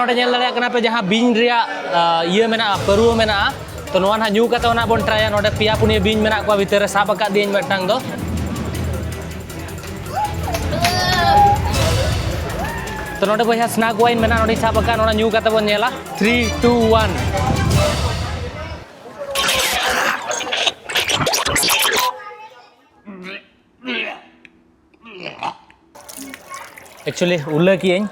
नोडे nail दाड़े कना पे जहां बीन रिया इये मेना परुवा मेना तो नोवा ना न्यू काते ओना बोन ट्राया नोडे पिया पुनिया बीन मेना को भितर रे साब आका दियें मेटांग दो तो नोडे बया स्नैक वाइन मेना नोडे साब आका नोना न्यू काते बोन नेला 3 2 1 एक्चुअली उल्ला कियें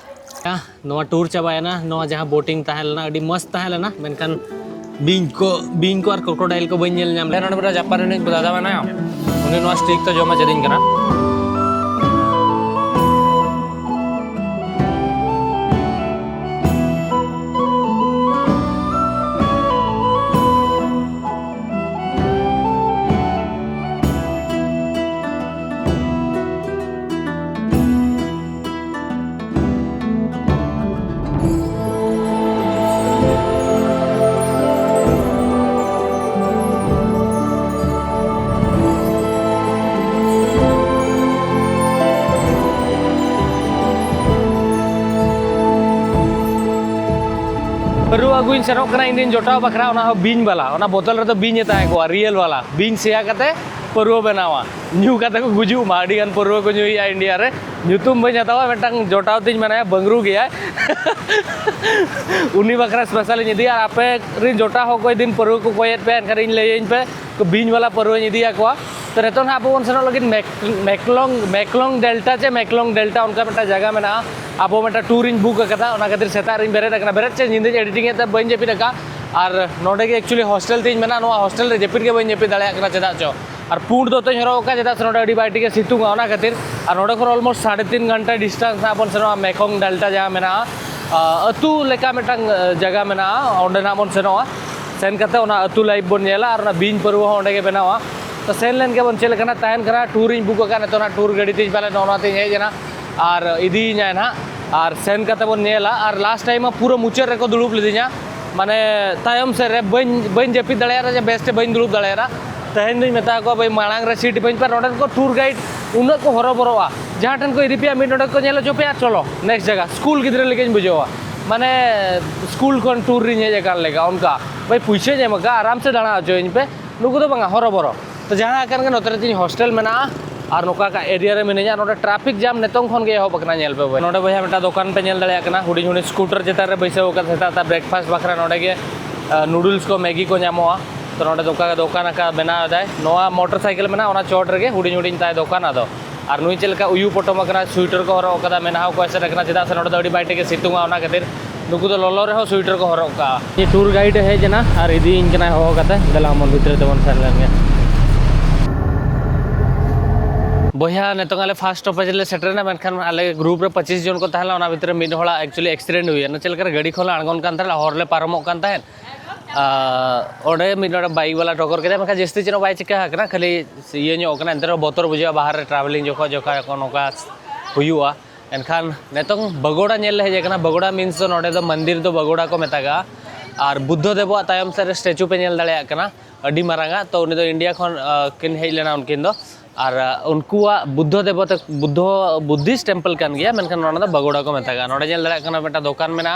नोवा टूर चाबायना नोवा जहां बोटिंग ताहेलना अडी मस्त ताहेलना मेनखान बीन को और क्रोकोडाइल को बइन नेल नाम ले नोडे बरा जापान ने दादा बना उनी नोवा स्टिक तो जमा जदिन कना बरु अगुइन सेनोक कना इंदिन जोटाव बखरा ओना हो बीन वाला ओना बोतल रे तो बीन ताहे को रियल वाला बीन सेया कते परुवा बनावा न्यू कते को गुजु माडी गन परुवा को न्यूया इंडिया रे न्यूतुम बन जातावा मेटांग जोटाव तिन मनाया बंगरू गया उनी बखरा स्पेशल निदी और आपे रिन जोटा हो कोई दिन परुवा को कोयत पे एनखर इन लेइन पे को बीन वाला परुवा निदिया को तो रेतन आपो बन सेनो लगिन मैक्लोंग डेल्टा चे मैक्लोंग डेल्टा उनका मेटा जगह में ना आपो मेटा टूर इन बुक कदा ओना खातिर सेता रिन बेरे दकना बेरे चे निंदे एडिटिंग एता बइन जेपि दका और नोडे के एक्चुअली हॉस्टल तीन मेना नो हॉस्टल रे जेपिर के बइन जेपि दाले कना चेदा चो और पूर्ण दो तो हरो का चेदा नोडे अडी बाइटी के सितुंगा ओना खातिर और नोडे को ऑलमोस्ट 3.5 घंटा डिस्टेंस ना अपन सेनो मैकोंग डेल्टा जहां मेना अतु लेका मेटांग जगह मेना ओंडे ना बन सेनो सेन कते ओना अतु लाइव बन नेला और ना बीन परुवा ओंडे के बनावा तो सेन लेन के बन चेल कना तायन कना टूर इन बुक का तो ना टूर गाड़ी तीन पाले नोना तीन हे जना और इदी ना ना और सेन कते बन नेला और लास्ट टाइम पूरा मुचर रेको दुड़ुब लिदिया माने तायम से रे बइन जेपि दळेरा जे बेस्ट बइन दुड़ुब दळेरा तहेन दिन मेता को भाई मांग रे सीट बइन पर नोडन को टूर गाइड उन को हरो बरोवा जहां टन को इदिपिया मिड नोडन को नेला चोपे चलो नेक्स्ट जगह स्कूल गिद्रे लेके बुझोवा माने स्कूल कोन टूर रि ने जगह लेगा उनका भाई पूछे जे मका आराम से दाणा आचो इन पे नुको तो बंगा हरो बरो तो जहां आकन के नोतरे तीन हॉस्टल मेना और नोका का एरिया रे मिनेजा नोडे ट्रैफिक जाम नेतोंग खन गे हो बकना नेल पे भाई नोडे भैया मेटा दुकान पे नेल दळया कना हुडी हुडी स्कूटर जेता रे बैसे होका था ब्रेकफास्ट बखरा नोडे के नूडल्स को मैगी को न्यामोआ तो नोडे दुकान का बना दाय नोआ मोटरसाइकिल मेना ओना चोट रे हुडी हुडी ताय दुकान आदो और नुई चलका उयु पोटोम कना स्वेटर को हरो कदा मेना को ऐसे रखना जेदा से नोडे अडी बाइटे के सितुंगा ओना खातिर नुकु तो लोलो रे हो स्वेटर को हरो का ये टूर गाइड है जना और इदी इन कना हो कते दला मन भीतर देवन सन लगे बया नेतोंगाले फास्ट स्टॉपेज ले सेटरना मेनखान आले ग्रुप रे 25 जन को ताहला ओना भीतर मिड होला एक्चुअली एक्सीडेंट हुई ना चलकर गाड़ी खोला अणगोन कान ताला हरले पारमो कान ताहेन ओडे मिड बाइक वाला टोकर के मेनखा जस्ती चनो बाय चिका हकना खाली ये नो कना अंतर बोतर बुझा बाहर रे ट्रैवलिंग जोखा जोखा को नोका हुयुआ एनखान नेतोंग बगोड़ा नेल हे जेकना बगोड़ा मीन्स तो नोडे दो मंदिर दो बगोड़ा को मेतागा और बुद्ध देव तायम से स्टैचू पे नेल दळया कना अडी मारांगा तो उनी दो इंडिया खन किन हेज लेना उनकिन दो और उनकुआ बुद्ध देवता बुद्धिस्ट टेम्पल कान गया मेनखान नोना दो बगोड़ा को मेतागा नोडे नेल दळया कना बेटा दुकान मेना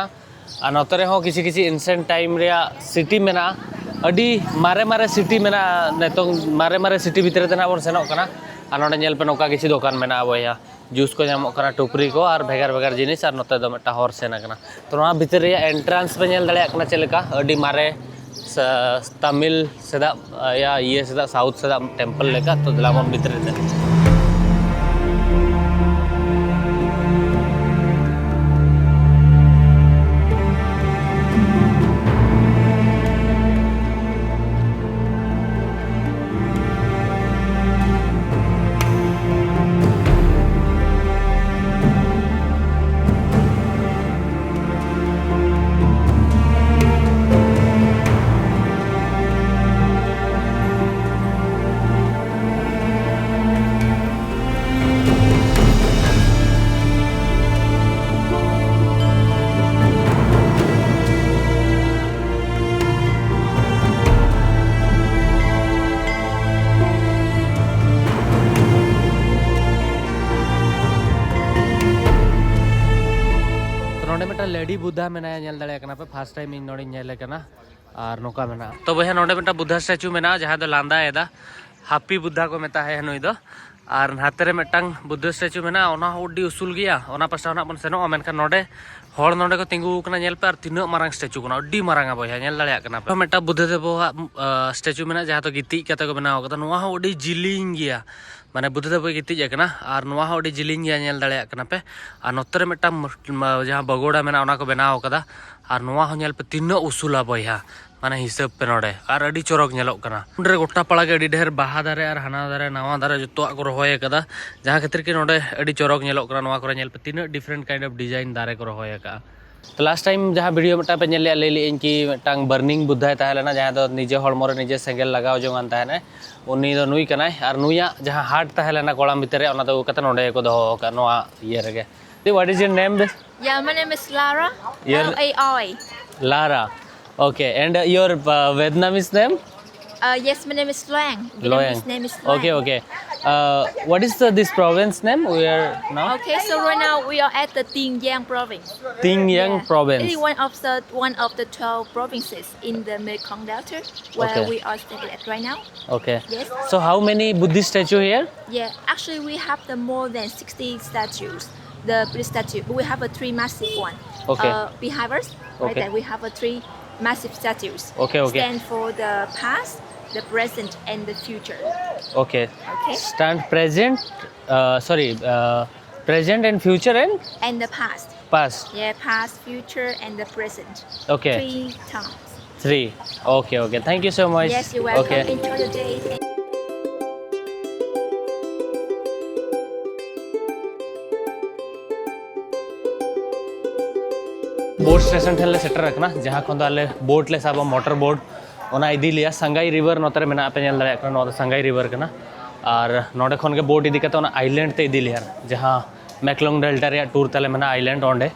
और नोतरे हो किसी किसी इंसेंट टाइम रे सिटी मेना अडी मारे मारे सिटी मेना नेतोंग मारे मारे सिटी भीतर तेना बन सेनो कना और नोडे नेल पे नोका किसी दुकान मेना बया जूस को नामो कना टुपरी को और भेगार भेगार जिनिस और नोते दो मेटा हॉर सेना कना तो नोआ भीतर रे एंट्रेंस पे नेल दळया कना चलेका अडी मारे तमिल सेदा या ये सेदा साउथ सेदा टेम्पल लेका तो दलामन भीतर रे ᱟᱹᱰᱤ बुद्धा मेना ñᱮᱞ दाड़े कना पे फर्स्ट टाइम इन नोडे ñᱮᱞ कना और नोका मेना तो बहे नोडे मेटा बुद्धा स्टैचू मेना जहां दो लांदा एदा हापी बुद्धा को मेता है नुई दो और हाते रे मेटांग बुद्ध स्टैचू मेना ओना उडी उसूल गया ओना पासा ना बन सेनो मेनखान नोडे हर नोडे को तिंगु कना ñel पे और तीना मारांग स्टैचू कना अड्डी मारांगा बया ñel दाड़े कना पे मेटा बुद्ध देव स्टैचू मेना जहां तो गिति कते को बनाव कदा नोआ हो अड्डी जिलिंग गया माने बुद्ध देव गिति जाकना और नोआ हो अड्डी जिलिंग गया ñel दाड़े कना पे और नोतरे मेटा जहां बगोड़ा मेना ओना को बनाव कदा और नोआ हो ñel पे तीना उसूला बया माने हिसाब पे नोडे और अड्डी चोरक ñelok कना उंडरे गोटा पड़ा के अड्डी ढेर बाहा दारे और हाना दारे नवा दारे जतो को रहोय कदा जहां खातिर के नोडे अड्डी चोरक ñelok कना नोआ को ñel पे तीना डिफरेंट काइंड ऑफ डिजाइन दारे को रहोय का तो लास्ट टाइम जहाँ वीडियो मेटा पे ñel ले ली इनकी मेटांग बर्निंग बुद्धा ताहेलेना जहाँ दो निजे हड़मो रे निजे सेंगेल लगाव जोंगान ताहेने उनी दो नुई कनाय और नुया जहाँ हार्ट ताहेलेना कोड़ाम भितरे ओना दो कते नोडे को दोहो का नोआ ये रेगे what is your name this Yeah, my name is Lara. L-A-R-A. Lara. Okay, and your Vietnamese name? Yes, my name is Loang. Loang. Vietnamese name is Loang. Okay. What is this province name we are now? Okay, so right now we are at the Tiên Giang province. Tiên Giang Yeah. province. It is one of the 12 provinces in the Mekong Delta where Okay. we are staying at right now. Okay. Yes. So how many Buddhist statue here? Yeah, actually we have the more than 60 statues. The Buddhist statue, we have a 3 massive one. Okay. Behind us, right Okay. there, we have a 3 massive statues. Okay. Stand for the past, the present, and the future. Okay. Okay. Stand present. Present and future and And the past. past. Yeah, past, future, and the present. Okay. 3 times. 3. Okay. Thank you so much. Yes, you're welcome. Okay. Enjoy the day. Boat station ठेले shutter रखना जहाँ खन आले boat ले साबा motor boat ओना इदी लिया Sangai river नोतरे मेना पे ñel दाड़े कना संगाई रिवर कना और नोडे खन के बोट इदी कते ओना आइलैंड ते इदी लिया जहाँ मैक्लोंग डेल्टा रे टूर तले मेना आइलैंड ओंडे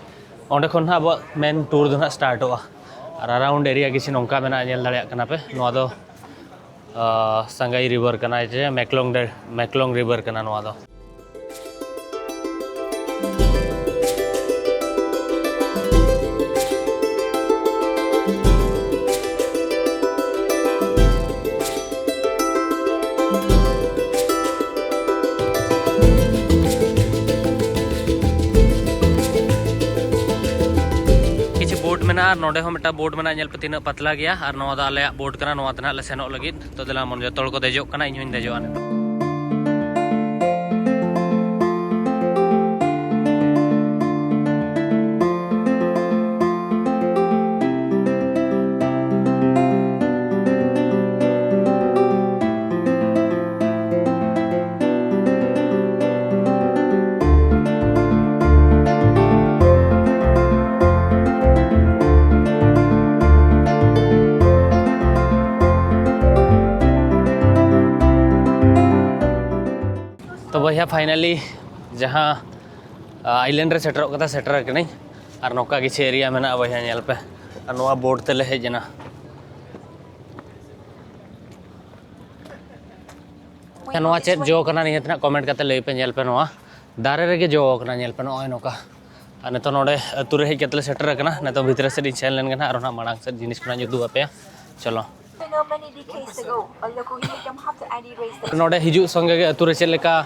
ओंडे खन अब मेन टूर दो ना स्टार्ट होआ और अराउंड एरिया किसी नोंका मेना ñel दाड़े कना पे नोआ दो संगाई रिवर कना जे मैक्लोंग रिवर कना नोआ दो बोट मेना नोडे हो मेटा बोट मेना ñel पे तीना पतला गया और नोआ दा आले बोट कना नोआ तना ले सेनो लगिद तो दला मन जो तोड़ को देजो कना इन होइन देजो आने तो भैया फाइनली जहाँ आइलैंड रे सेटर कनी और नौका किसी एरिया में भैया ñel पे और नोआ बोट तेले हेजना नोआ चेक जो कना निहतना कमेंट करते लई पे ñel पे नोआ दारे रे जो कना ñel पे नोय नौका और नेतो नोडे अतु रे हेज कतले सेटर कना नेतो भीतर से सेन लेन कना और ना मांग से जिनिस कना जुदू आपे चलो नोडे हिजू संगे अतु रे चेलेका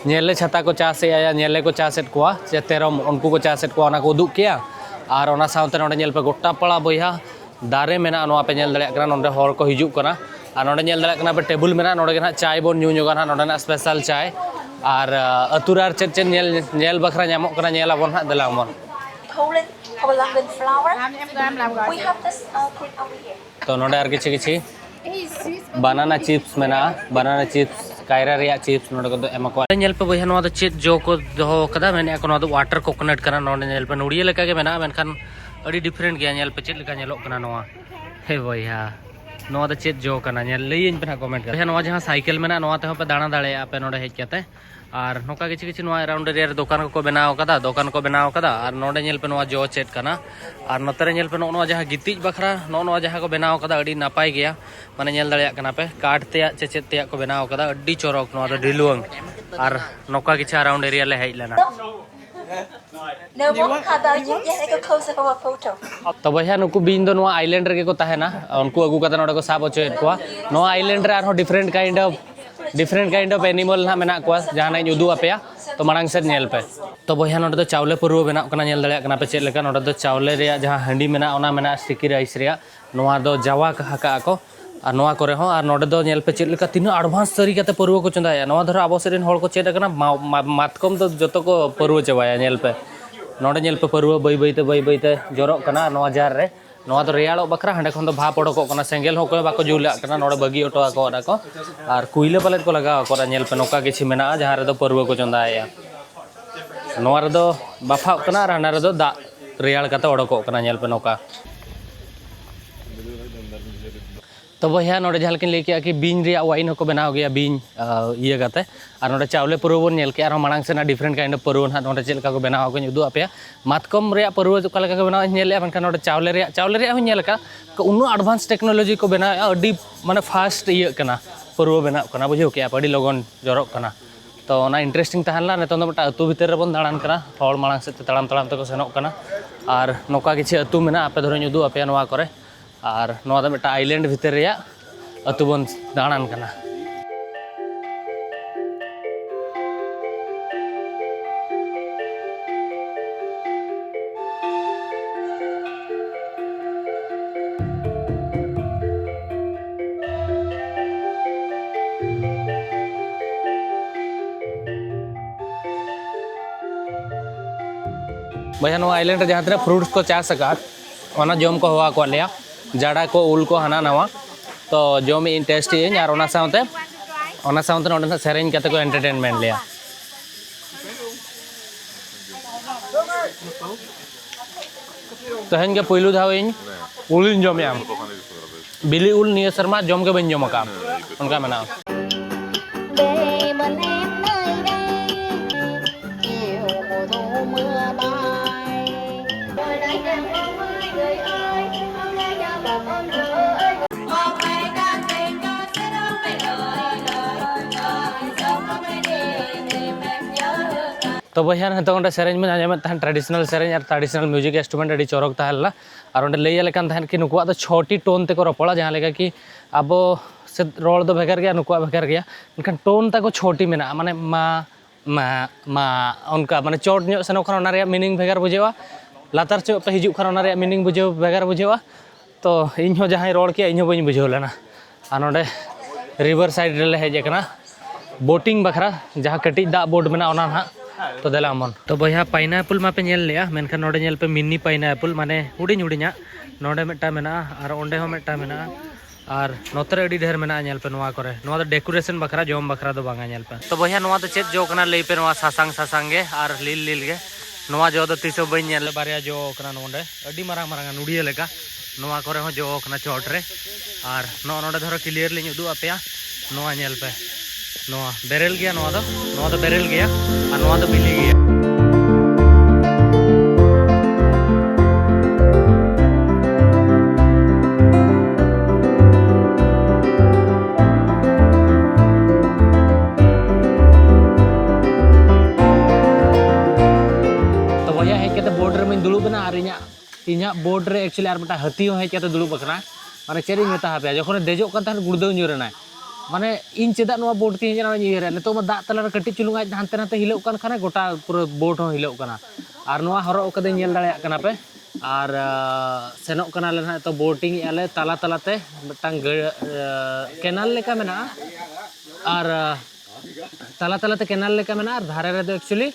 ñele छाता को चासे या ñele को चासेट कोआ जे तेरम उनको को चासेट को ना को उदुक किया और ओना साउते नोडे ñel पे गोटा पड़ा बया दारे मेना नोआ पे ñel दाड़े कना नोडे हर को हिजू कना और नोडे ñel दाड़े कना पे टेबल मेना नोडे के ना चाय बोन न्यू न्यूगा ना नोडे ना स्पेशल चाय और अतुरार चेट ñel बखरा ñamok कना ñel abon हा दला अमन We have this cream over here. तो नोडे आर किछि बनाना चिप्स मेना बनाना चिप्स कायरा रिया चिप्स नोडे को एमा को ñel पे बया नोआ दो चेट जो को दोहो कदा मेने को नोआ दो वाटर कोकोनट कना नोडे ñel पे नुड़िया लेका के मेना मेनखान अडी डिफरेंट गया ñel पे चेट लेका ñelok कना नोआ हे बया नोआ दो चेट जो कना ñel लई पे ना कमेंट कर नोआ जहां साइकिल मेना नोआ ते पे दाणा दाड़े आपे नोडे हेज कते और नोका किछि नोआ अराउंड एरिया दुकान को बनाव कदा और नोडे ñel पे नोआ जो चेट कना और नोतरे ñel पे नोआ जहां गितिज बखरा नोआ जहां को बनाव कदा अडी नापाय गया माने ñel दाड़े कना पे काट ते चेचेत ते को बनाव कदा अडी चोरक नोआ दो ढिलुंग और नोका किछि अराउंड एरिया ले हेज लेना No more. How about you? Yes, I go closer for a photo. तो भैया नुकु बीन दो नोआ आइलैंड रे को ताहेना उनको अगु कता नोडे को साब होचेत कोआ नोआ आइलैंड रे आरो डिफरेंट काइंड ऑफ एनिमल ना मेना कोआ जहाना उदू आपेया तो मांग से नेल पे तो भैया नोडे तो चावले पुरुव बेना कना नेल दड़े कना पे चेद लेका नोडे तो चावले रे जहां हंडी मेना ओना मेना स्टिकी राइस रे नोआ दो जावा कहा को और नोआ करे हो और नोडे दो नेल पे चेद लेका तीना एडवांस तरी कते पुरुव को चंदाया नोआ धरो आबो सेरेन होड़ को चेद कना मातकम तो जतो को पुरुव चबाया नेल पे नोडे नेल पे पुरुव बई बईते जरो कना नोआ जार रे नोआ तो रेयालो बकरा हंडे खन तो भाप ओडको कना सेंगेल हो कोय बाको जुला कना नोडे बगी ओटो को अडको और कुइले पलेट को लगा को नेल पे नोका किछि मेना जहां रे दो पुरुव को चंदाया नोआ रे दो बाफा कना और हना रे दो दा रेयाल कते ओडको कना नेल पे नोका तो भैया नोडे जहां लेकिन लेके कि बीन रिया वाइन को बनाव गया बीन ये गाते और नोडे चावले पुरुव नेल के और मांग से ना डिफरेंट काइंड ऑफ पुरुव ना नोडे चेलका को बनाव को उदू आपे मातकम रिया पुरुव का लेका को बनाव नेल मनका नोडे चावले रिया हो नेल का उन्नो एडवांस टेक्नोलॉजी को बनाव अडी माने फास्ट ये कना पुरुव बनाव कना बुझो के अडी लगन जरो कना तो ना इंटरेस्टिंग तहला नेतो दो मटा अतु भीतर रे बन दाड़ान कना हॉल मांग से तड़ाम तको सेनोक कना और नोका किछि अतु मेना आपे धरो उदू आपे नोआ करे और नोआ दो मेटा आइलैंड भीतर रे अतु बन दाड़ान कना भैया नोआ आइलैंड जहाँ तक फ्रूट्स को चास सका जम को हवा को लिया जाड़ा को उल को हाना नवा तो जम इन टेस्ट और सेरें को एंटरटेनमेंट लिया तहन के पहलू धाव उल जम बिली उल निये शर्मा जम के बन जम का उनका मना तो भैया नतो सेरें में आजम ट्रेडिशनल सेरें और ट्रेडिशनल म्यूजिक इंस्ट्रूमेंट अड़ी चौरक तहला और लैलेकान कि नुकुआ तो 6टी टोन तक रपड़ा जहाँ लेका कि अब से रोड दो भेगर गया नुकुआ भेगर गया इनखान टोन तक 6टी मेना माने मा मा मा उनका माने चोट नो सेनो खान मीनिंग भेगर बुझेवा लातार चो पे हिजू खान मीनिंग बुझे भेगर बुझेवा तो इन जहाँ रोड के इन बी बुझे लेना और नोडे रिवर साइड रे हेजना बोटिंग बखरा जहाँ कटी दा बोट में ना तो देला मन तो भैया पाइनएप्पल मापे नेल लिया मेनखान नोडे नेल पे मिनी पाइनएप्पल माने हुडिंग हुडिंगा नोडे मेटा मेना और ओंडे हो मेटा मेना और नोतरे अड़ी ढेर मेना नेल पे नोआ करे नोआ तो डेकोरेशन बखरा जम बखरा दो बांगा नेल पे तो भैया नोआ तो चेत जो कना लई पे नोआ सासांग गे और लील गे नोआ जो तो तीसो बई नेल बारिया जो कना नोंडे अड़ी मारांग मारांग नुडिया लेका नोआ करे हो जो कना चोट रे और नोडे धरो क्लियरली उदू आपेया नोआ नेल पे नोआ बेरेल गया नोआ तो बेरेल गया और नोआ तो बिली गया तो भैया हेज के बोर्ड रे मैं दुलुब ना और इना बोर्ड रे एक्चुअली और मटा हाथी हो हेज के दुलुब बकना माने चेरी मेता पे जखन देजो कान तहन गुड़दौ ᱧᱩᱨᱮᱱᱟᱭ माने इन चेदा ᱱᱚᱣᱟ बोट ती ᱧᱮᱞᱟ नितो मा दाग तला कटी चुलुंग आज हानते नाते हिलौग कान खाने गोटा पूरा बोट हो हिलौग काना और नोआ हरौ कदे ñᱮल दाᱲेया काना पे और सेनोग काना ले ना तो बोटिंग आले तला तलाते मिटांग केनाल लेका मेना और तला तलाते केनाल लेका मेना और धारे रे दो एक्चुअली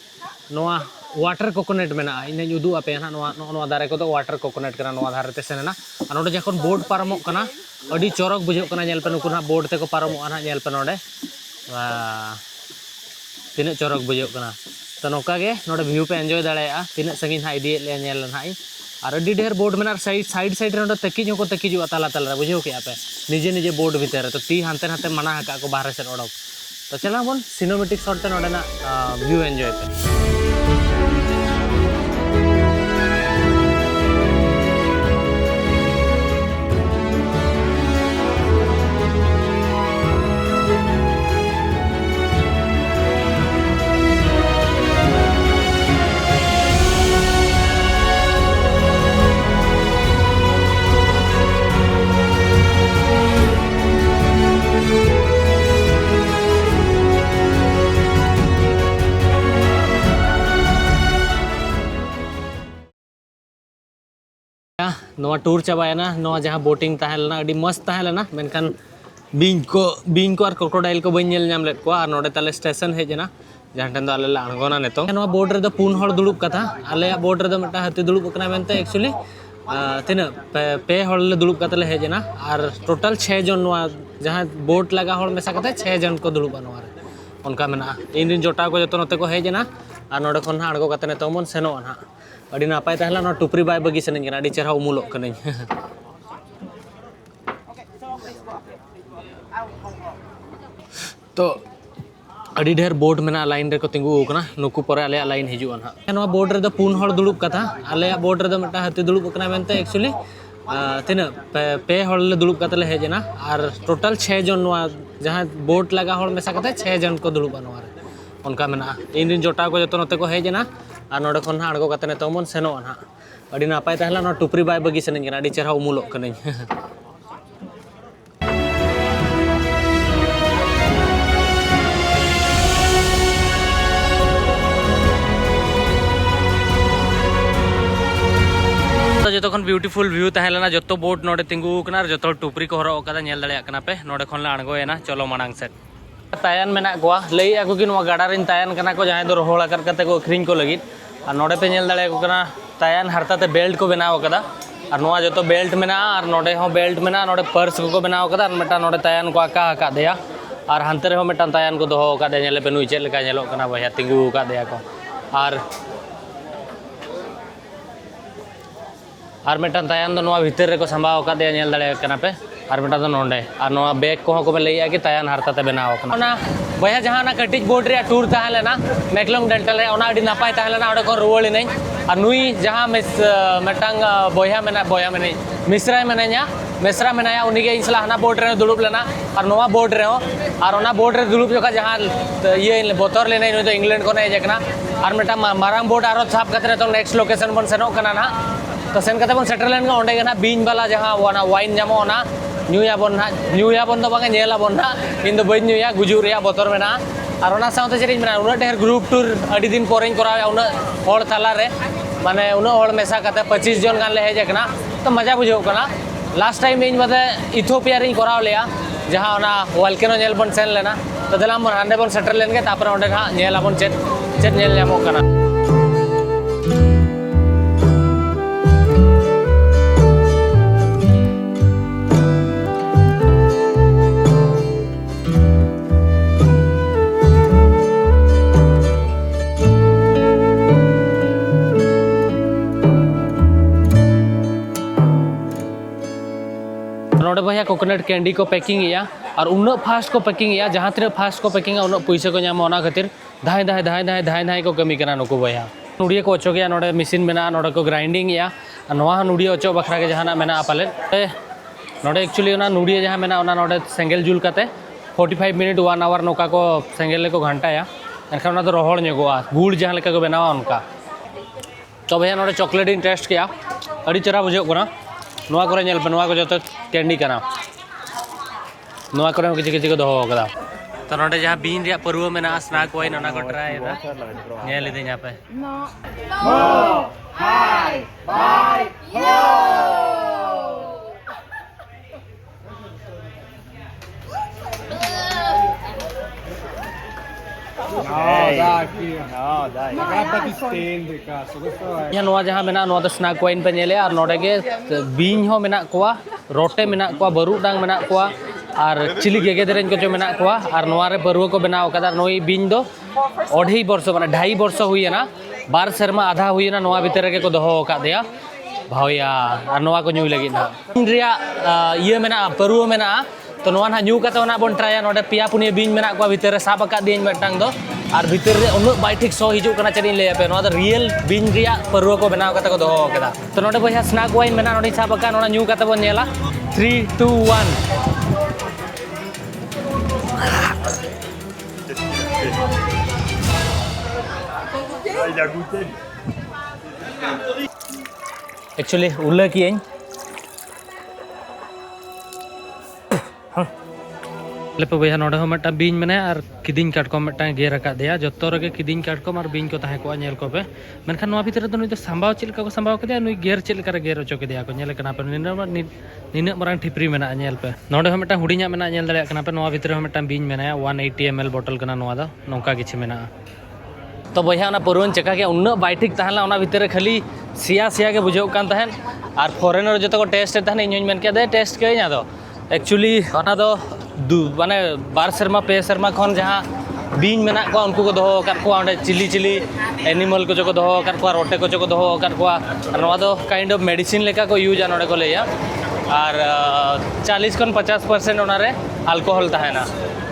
नोआ वाटर कोकोनट मेना इन उदू आपे ना नोआ दारे को तो वाटर कोकोनट कना नोआ धारे ते सेना और नोडे जखन बोट पारमोग कना अड़ी चौरक बुझे नेल पे नुकु ना बोट ते को पारमोग ना नेल पे नोडे तीन चौरक बुझे तो नौका गे नोडे व्यू पे एंजॉय दाड़ेया तीन संगी ना इदी ले नेल ना और अड़ी ढेर बोट मेना साइड रे नोडे तकी को तकीजुआ तला तला बुझे के आपे निजे निजे बोट भीतर तो ती हानते नाते मना हका को बाहर से ओडक तो चला बन सिनेमेटिक शॉट ते नोडे ना व्यू एंजॉय पे नोआ टूर चाबायना नोआ जहाँ बोटिंग तहलना अड़ी मस्त तहलना मेनखान बीन को और क्रोकोडाइल को बन नेल नाम लेत को और नोडे ताले स्टेशन हेजना जहाँ ठेन दो आले ला अणगोना नितोंग नोआ बोट रे दो 4 हड़ दुड़ुब कथा आले बोट रे दो मिटा हाथी दुड़ुब कना मेनते एक्चुअली तीना पे हड़ ले दुड़ुब कते ले हेजना और टोटल 6 जन नोआ जहाँ बोट लगा हड़ मेसा कते 6 जन को दुड़ुब नोआ रे उनका मेना इन दिन जोटा को जतो नते को हेजना और नोडे खन अणगो कते नितोंग बन सेनोआ ना अड़ी नापाय तहला नोआ टुपरी बाय बगी सनኝ कना अड़ी चेहरा उमुलोग कनኝ तो अड़ी ढेर बोट में लाइन रे को तिंगु कना नुकु परे आले लाइन हिजुआ ना नोआ बोट रे दो 4 हड़ दुड़ुब कथा आले बोट रे दो मिटा हाथी दुड़ुब कना मेनते एक्चुअली तीना पे हड़ ले दुड़ुब कते ले हेजना और टोटल 6 जन नोआ जहाँ बोट लगा हड़ मेसा कते 6 जन को दुड़ुब नोआ रे उनका मेना इन दिन जोटा को जतो नते को हेजना और नोडे खन अणगो कते नितोंग बन सेनोआ ना अड़ी नापाय तहला नोआ टुपरी बाय बगी सनኝ कना अड़ी चेहरा उमुलोग कनኝ जो ब्यूटीफुल व्यू तहलना जो बोट नोडे तिंगु कना जो टुपरी को हरो कदा नेल दड़िया कना पे नोडे खन ला अणगोयना चलो मांग सेट तायन मेना कोआ लई आको कि नोआ गाडा रिन तायन कना को जहां दो रोहड़ आकर कते को अखरिन को लगित और नोडे पे नेल दड़िया को कना तायन हरता ते बेल्ट को बनाव कदा और नोआ जो बेल्ट मेना और नोडे हो बेल्ट मेना नोडे पर्स को बनाव कदा और मेटा नोडे तायन को आका आका देया और हंते रे हो मेटा तायन को दोहो का दे नेले पे नुई चेद लेका नेलो कना बया तिंगु का देया को और मेटा तायन दो नोआ भीतर रे को संभाव का दे नेल दड़िया कना पे और मेटा तो नोंडे और नोआ बैग को को लैया कि तायन हरता ते बनाव कना ना बया जहां ना कटिज बोट रे टूर तहलेना मैक्लोंग डेल्टा रे ओना अडी नापाय तहलेना ओडे को रुवली नहीं और नुई जहां मेटांग बया मेने मिश्रा मेनाया मेसरा मेनाया उनके इंसला हना बोट रे दुड़ुब लेना और नोआ बोट रे हो और ओना बोट रे दुड़ुब जोका जहां ये बोतर लेने नुई तो इंग्लैंड को नहीं जकना और मेटा मारांग बोट आरो छाप कतरे तो नेक्स्ट लोकेशन बन सेनो कना ना तो सेन कते बन सेटल लेन ओंडे ना बीन वाला जहां वाना वाइन जामो ना न्यूयाबन तो बांगे नेलाबन ना इन दो बई न्यूया गुजू रे बोतर मेना और ओना साउते चेरिन मेना उना ढेर ग्रुप टूर अड़ी दिन पोरेन कराया उना होड़ तला रे माने उना होड़ मेसा कते 25 जन गान ले हेजकना तो मजा बुझो कना लास्ट टाइम इन बदे इथियोपिया रे कराव लेया जहां ओना वोल्केनो नेल बन सेन लेना तो दलाम बन हांडे बन सेटल लेन गे तापर ओंडे ना नेलाबन चेट नेल जामो कना नोडे भैया कोकोनट कैंडी को पैकिंग या और उन फास्ट को पैकिंग या जहाँ तीन फास्ट को पैकिंग उन पैसे को नाम ओना खातिर धाय धाय धाय धाय धाय धाय को कमी कना नुकु भैया नुड़िया को ओचो गया नोडे मशीन मेना नोडे को ग्राइंडिंग या नोआ नुड़िया ओचो बखरा के जहाँ मेना पाले नोडे एक्चुअली ओना नुड़िया जहाँ मेना ओना नोडे सेंगल जुल कते 45 मिनट 1 आवर नौका को सेंगल को घंटाया एनखान ओना तो रोहड़ नेगोआ गुड़ जहाँ लेका को बनावा उनका तो भैया नोडे चॉकलेट इन टेस्ट किया अड़ी चरा बुझे कना नोआ करे नेल पे नोआ को जो कैंडी कना नोआ करे किसी किसी को दोहो कदा तो नोडे जहाँ बीन रिया परुवा में ना स्नैक वाइन ओना को ट्राई दा नेल दे यहाँ पे हाय बाय यो नोआ जहाँ मेना नोआ तो स्नैक वाइन पे नेले और नोडे के बीन हो मेना कोआ रोटे मेना कोआ बरुडांग मेना कोआ और चिली गेगेदरेन को जो मेना कोआ और नोआ रे बरुआ को बनाव कदा नोई बीन दो 2.5 वर्ष माने 2.5 वर्ष हुई ना 2 सेरमा आधा हुई ना नोआ भीतर के को दोहो का दिया भावया और नोआ को न्यू लगी ना रिया ये मेना बरुआ मेना तो नोआ ना न्यू कते ओना बन ट्राया नोडे पिया पुनिया बीन मेना कोआ भीतर साब का दिन मेटांग दो और भीतर रे उन बाय ठीक सो हिजु कना चरी ले पे नोआ द रियल बीन रिया परुआ को बनाव कते को दोहो केदा तो नोडे भैया स्नैक वाइन मेना नोडी साब का नोना न्यू कते बन नेला 3 2 1 एक्चुअली उल्लेख किए लेपे भैया नोडे हो मिट्टा बीन मेने और किदिन काटकम मिट्टा गेर रकादेया जत्तो रगे किदिन काटकम और बीन को ताहे को नेल को पे मेनखान नोआ भितर दो नुई तो संभाव चिल का को संभाव कदे नुई गेर चिल कर गेर ओचो कदे को नेल कना पे निने मरांग ठिपरी मेना नेल पे नोडे हो मिट्टा हुडिया मेना नेल दले कना पे नोआ भितर हो मिट्टा बीन मेना 180 ml बोतल कना नोआ दा नोका किछि मेना तो भैया ना परुवन चेका के उन्ना बाय ठीक तहला उना भितर खाली सिया सिया के बुझाव कान तहन और फॉरेनर जतो को टेस्ट तहन इन मेन के दे टेस्ट के ना दो एक्चुअली ओना दो माने 12 शर्मा पे शर्मा खन जहाँ बीन मेना को उनको को दोहो कर को अंडे चिली एनिमल को जो को दोहो कर को रोटे को जो को दोहो कर को नोआ दो काइंड ऑफ मेडिसिन लेका को यूज नोडे को लेया और 40 खन 50% ओनारे अल्कोहल तहना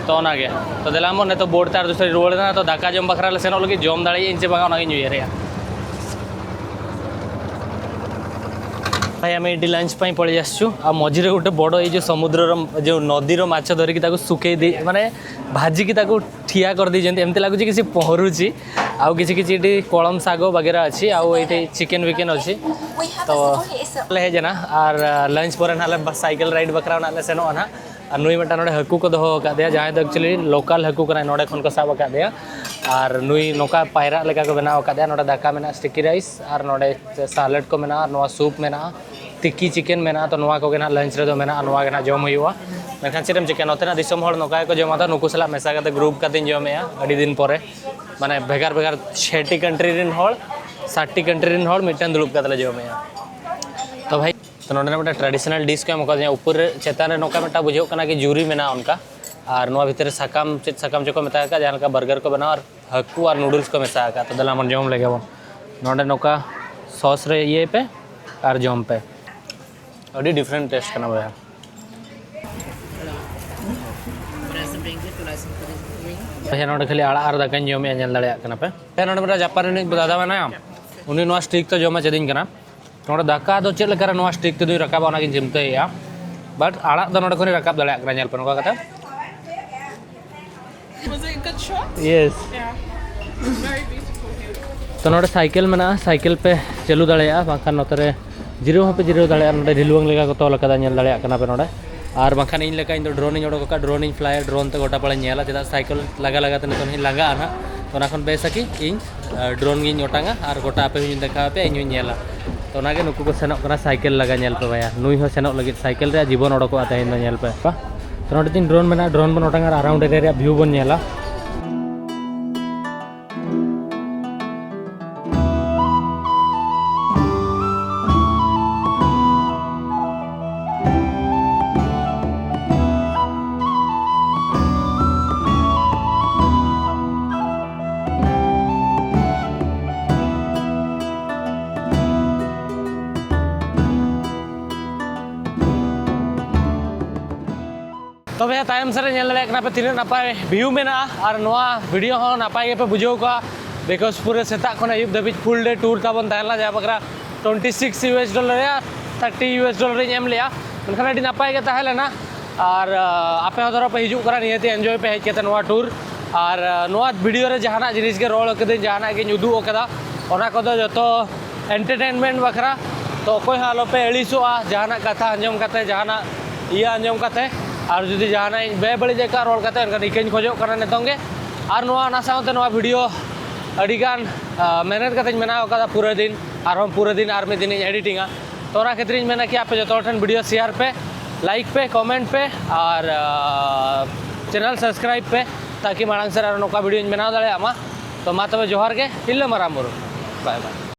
तो ओनागे तो देलामो ने तो बोर्ड तार दूसरी रोड ना तो दाका जम बखरा ले सेनो लगी जम दाड़ी इनसे बगा ओनागे न्यू भाई आम ये लंच पर पड़े आसचु आ मझे गोटे बड़ ये समुद्र जो नदीर माछ धरिकी सुखे दे माने भाजिकी ठिया कर दी एमती लगुच कि पहरुची आउ कि कलम शाग वगैरह अच्छी आउ ये चिकेन विकेन अच्छी तो हेजना और लंच पर ना साइकिल राइड बकरा ना सेनो ना और नुई मिट्टा नोड़े हाकू को दोहो कादेया जहाँ दो एक्चुअली लोकल हाकू कना नोड़े खन को साब कादेया और नुई नोका पायरा लेका को बनाव कादेया नोड़े दाका मेना स्टिकी राइस और नोड़े सालेड को मेना नोआ सूप मेना टिक्की चिकेन मेना तो नोआ को ना लंच रे दो मेना नोआ के ना जम हुआ मेखान चेम चिकेन होते दिसम हर नोका को जमा नुकु सला मेसा करते ग्रुप करते जमे अड़ी दिन पर माने भेगार भेगार 6टी कंट्री रिन हर 60टी कंट्री रिन हर मिटन दुलुप करते जमे तो भाई तो नोडे मिट्टा ट्रेडिशनल डिश को एम ऊपर चेतान नौका मिट्टा बुझे कि जुरी मेना उनका और नोआ भितर साकाम चेत साकाम चो मेता जहाँ बर्गर को बना और हाकू और नूडल्स को मेसा तो दला मन जम लगे नोडे नौका सॉस रे ये पे और जम पे अभी डिफरेंट टेस्ट करना भैया भैया नोडे खाली आड़ा और दाका जमे दाड़ा पे भैया नोडे मिट्टा जापान दादा मेना उन्नी नोआ स्टिक तो जमा चेदिंग कना नोडे दाका दो चेक लेकर नोआ स्टिक तो रकाबा ओना चिंताया बट आड़ा दो नोडे खन रकाब दाड़ा कना नेल पे नोका कथा Was it a good shot? Yes Yeah. It was very beautiful view. तो नोडे साइकिल मेना साइकिल पे चलू दाड़ा बाखान नोतरे जिरो पे जिरो दाड़ा नोडे ढिलुआंग लेका को तोल कदा नेल दाड़ा कना पे नोडे और बाखान इन लेका इन ड्रोन इन ओडोका ड्रोन इन फ्लाई ड्रोन ते गोटा पड़े नेला चेदा साइकिल लगा लगा ते नितोन लगा ना तो ना खन बेसकी इन ड्रोन गिन ओटांगा और गोटा पे हुन देखा पे इन नेला तो नागे नुकु को सेनोक कना साइकिल लगा नेल पे भैया नुई हो सेनोक लगी साइकिल रे जीवन ओडोको आते इन नेल पे तो नोडे तीन ड्रोन मेना ड्रोन बन ओटांगा अराउंड एरिया व्यू बन नेला तो भैया तायम सर पे तीन नपाय व्यू में और नोआ वीडियो हो नपाय पे बुझे को बिकॉज पूरे सेता खन Abu Dhabi full day tour ताबन तहला जहाँ बकरा $26 या $30 एम लिया मनखान अड़ी नपाय के तहलेना और आपे धरो पे हिजू करा नियति एंजॉय पे हेज नोआ टूर और नोआ वीडियो रे जहाना जिनिस के रोल कदे जहाना के उदू कदा ओना को जो एंटरटेनमेंट बखरा तो कोई हालो पे एड़ीसोआ जहाना कथा अंजम करते जहाना इया अंजम करते और जुदी जहाना बेबड़ी जेका रोल करते इकन खोजो करना नितोंगे और नोआ साउते नोआ वीडियो अड़ीगान मेहनत करते बनाव का पूरे दिन और हम पूरे दिन और दिन एडिटिंगा तो ओना क्षेत्र में मेना कि आप जो ठन वीडियो शेयर पे लाइक पे कमेंट पे और चैनल सब्सक्राइब पे ताकि मांग सर नौका वीडियो बनाव दाड़ा तो मा तबे जोहार के इल्ले माराम बाय बाय।